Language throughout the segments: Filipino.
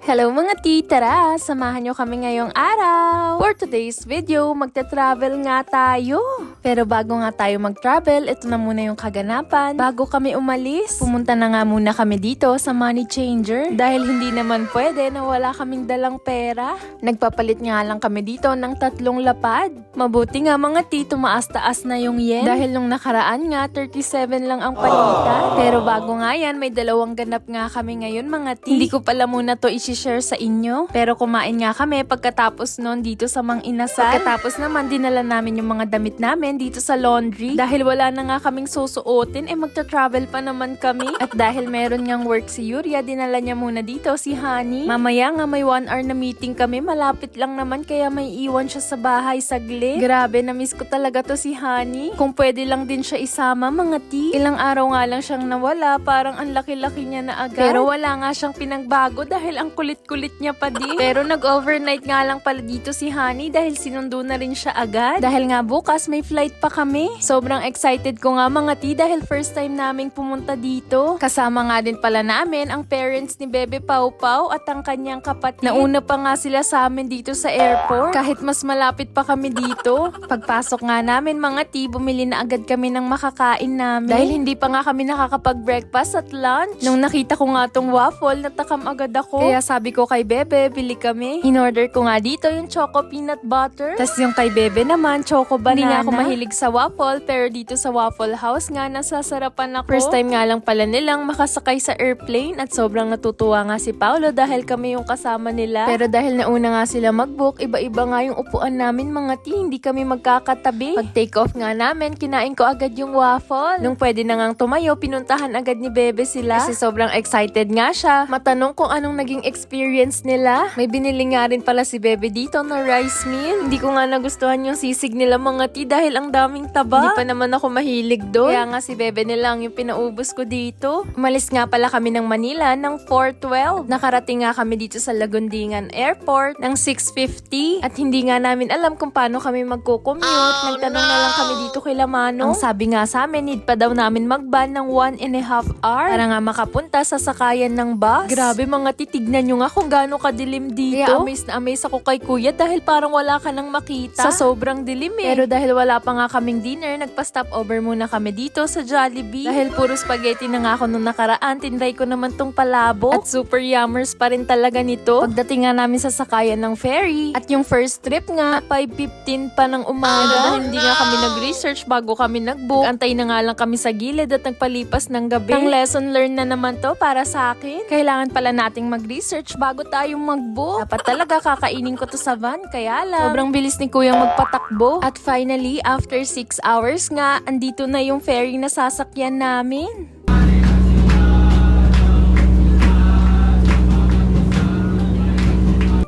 Hello mga titara! Samahan nyo kami ngayong araw! For today's video, magta-travel nga tayo! Pero bago nga tayo mag-travel, ito na muna yung kaganapan. Bago kami umalis, pumunta na nga muna kami dito sa Money Changer dahil hindi naman pwede na wala kaming dalang pera. Nagpapalit nga lang kami dito ng 3 lapad. Mabuti nga mga tito, maas-taas na yung yen. Dahil nung nakaraan nga, 37 lang ang palitan. Pero bago nga yan, may 2 ganap nga kami ngayon mga tito. Hindi ko pala muna to share sa inyo. Pero kumain nga kami pagkatapos nun dito sa Mang Inasal. Pagkatapos naman dinala namin yung mga damit namin dito sa laundry. Dahil wala na nga kaming susuotin, magta-travel pa naman kami. At dahil meron ngang work si Yuria, dinala niya muna dito si Honey. Mamaya nga may 1 hour na meeting kami, malapit lang naman kaya may iwan siya sa bahay saglit. Grabe, na-miss ko talaga to si Honey. Kung pwede lang din siya isama mga ti. Ilang araw nga lang siyang nawala, parang ang laki-laki niya na agad. Pero wala nga siyang pinagbago dahil ang kulit-kulit niya pa din. Pero nag-overnight nga lang pala dito si Honey dahil sinundo na rin siya agad. Dahil nga bukas may flight pa kami. Sobrang excited ko nga mga ti dahil first time naming pumunta dito. Kasama nga din pala namin ang parents ni Bebe Pau Pau at ang kanyang kapatid. Nauna pa nga sila sa amin dito sa airport. Kahit mas malapit pa kami dito. Pagpasok nga namin mga ti, bumili na agad kami ng makakain namin. Dahil hindi pa nga kami nakakapag-breakfast at lunch. Nung nakita ko nga tong waffle, natakam agad ako. Kaya sabi ko kay Bebe, bili kami. In-order ko nga dito yung choco peanut butter. Tapos yung kay Bebe naman, choco banana. Hindi nga ako mahilig sa waffle, pero dito sa Waffle House nga, nasasarapan ako. First time nga lang pala nilang makasakay sa airplane at sobrang natutuwa nga si Paolo dahil kami yung kasama nila. Pero dahil nauna nga sila mag-book, iba-iba nga yung upuan namin mga ti, hindi kami magkakatabi. Pag take off nga namin, kinain ko agad yung waffle. Nung pwede na ngang tumayo, pinuntahan agad ni Bebe sila. Kasi sobrang excited nga siya. Matanong kung anong naging experience nila. May binili nga rin pala si Bebe dito na rice meal. Hindi ko nga nagustuhan yung sisig nila mga ti dahil ang daming taba. Hindi pa naman ako mahilig doon. Kaya nga si Bebe nilang yung pinaubos ko dito. Umalis nga pala kami ng Manila ng 4:12. Nakarating nga kami dito sa Lagundingan Airport ng 6:50. At hindi nga namin alam kung paano kami magko-commute. Nagtanong na lang kami dito kay Lamano. Ang sabi nga sa amin, need pa daw namin mag-van ng 1.5 hour para nga makapunta sa sakayan ng bus. Grabe mga titignan nyo nga kung gaano kadilim dito. Kaya amaze ako kay kuya dahil parang wala ka nang makita. Sa sobrang dilim eh. Pero dahil wala pa nga kaming dinner, nagpa-stop over muna kami dito sa Jollibee. Dahil puro spaghetti na nga ako nung nakaraan, tinry ko naman tong palabo. At super yummers pa rin talaga nito. Pagdating nga namin sa sakayan ng ferry. At yung first trip nga, 5:15 pa ng umaga. Dahil hindi nga kami nag-research bago kami nag-book. Antay na nga lang kami sa gilid at nagpalipas ng gabi. Ang lesson learned na naman to para sa akin. Kailangan pala nating mag-research bago tayo mag-book. Dapat talaga kakainin ko to sa van, kaya lang sobrang bilis ni kuyang magpatakbo. At finally, after 6 hours nga, andito na yung ferry na sasakyan namin.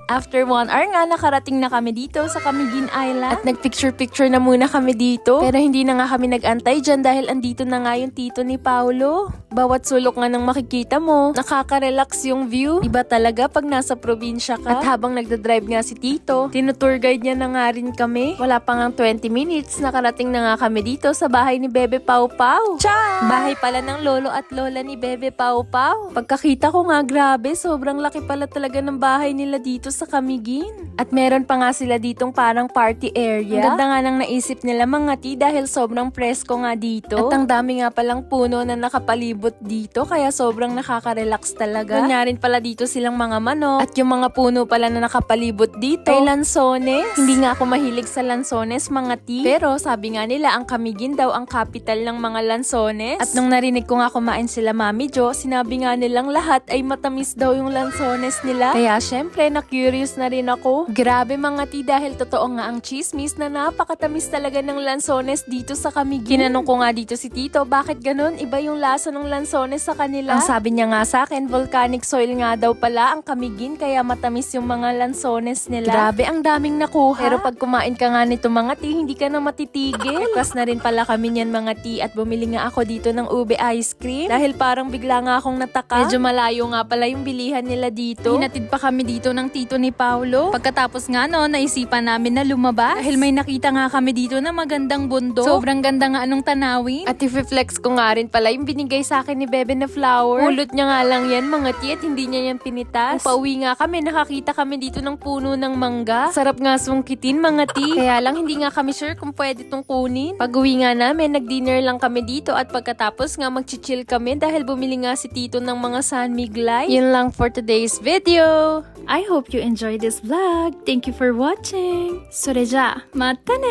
After 1 hour nga, nakarating na kami dito sa Camiguin Island. At nagpicture-picture na muna kami dito. Pero hindi na nga kami nag-antay dyan dahil andito na nga yung tito ni Paolo. Bawat sulok nga nang makikita mo, nakaka-relax yung view. Iba talaga pag nasa probinsya ka. At habang nagdadrive nga si tito, tinutour guide niya na nga rin kami. Wala pa nga 20 minutes, nakarating na nga kami dito sa bahay ni Bebe Pau Pau. Ciao! Bahay pala ng lolo at lola ni Bebe Pau Pau. Pagkakita ko nga, grabe, sobrang laki pala talaga ng bahay nila dito sa Camiguin. At meron pa nga sila ditong parang party area. Ang ganda nga nang naisip nila mga ti dahil sobrang presko nga dito. At ang dami nga palang puno na nakapalibot dito kaya sobrang nakaka-relax talaga. Kunyarin pala dito silang mga manok. At yung mga puno pala na nakapalibot dito ay lansones. Hindi nga ako mahilig sa lansones mga ti. Pero sabi nga nila ang Camiguin daw ang capital ng mga lansones. At nung narinig ko nga kumain sila Mami Jo, sinabi nga nilang lahat ay matamis daw yung lansones nila. Kaya syempre curious na rin ako. Grabe mga ti dahil totoo nga ang chismis na napakatamis talaga ng lansones dito sa Camiguin. Kinanong ko nga dito si Tito, bakit ganun? Iba yung lasa ng lansones sa kanila. Ang sabi niya nga sa akin, volcanic soil nga daw pala ang Camiguin kaya matamis yung mga lansones nila. Grabe, ang daming nakuha. Pero pag kumain ka nga nito mga ti, hindi ka na matitigil. Request na rin pala kami niyan mga ti at bumili nga ako dito ng ube ice cream dahil parang bigla nga akong nataka. Medyo malayo nga pala yung bilihan nila dito. Hinatid pa kami dito ng tito ni ni Paulo. Pagkatapos nga no, naisipan namin na lumabas. Dahil may nakita nga kami dito na magandang bundok. Sobrang ganda nga anong tanawin. At i-flex ko nga rin pala yung binigay sa akin ni Bebe na flower. Pulot niya nga lang yan mga ti at hindi niya yan pinitas. Pauwi nga kami, nakakita kami dito ng puno ng mangga. Sarap nga sungkitin mga ti. Kaya lang hindi nga kami sure kung pwede tong kunin. Pag-uwi nga namin, nag-dinner lang kami dito at pagkatapos nga mag-chill kami dahil bumili nga si Tito ng mga sunmiglay. Yun lang for today's video. I hope you enjoyed this vlog. Thank you for watching. それじゃあ、またね.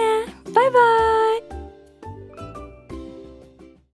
Bye bye!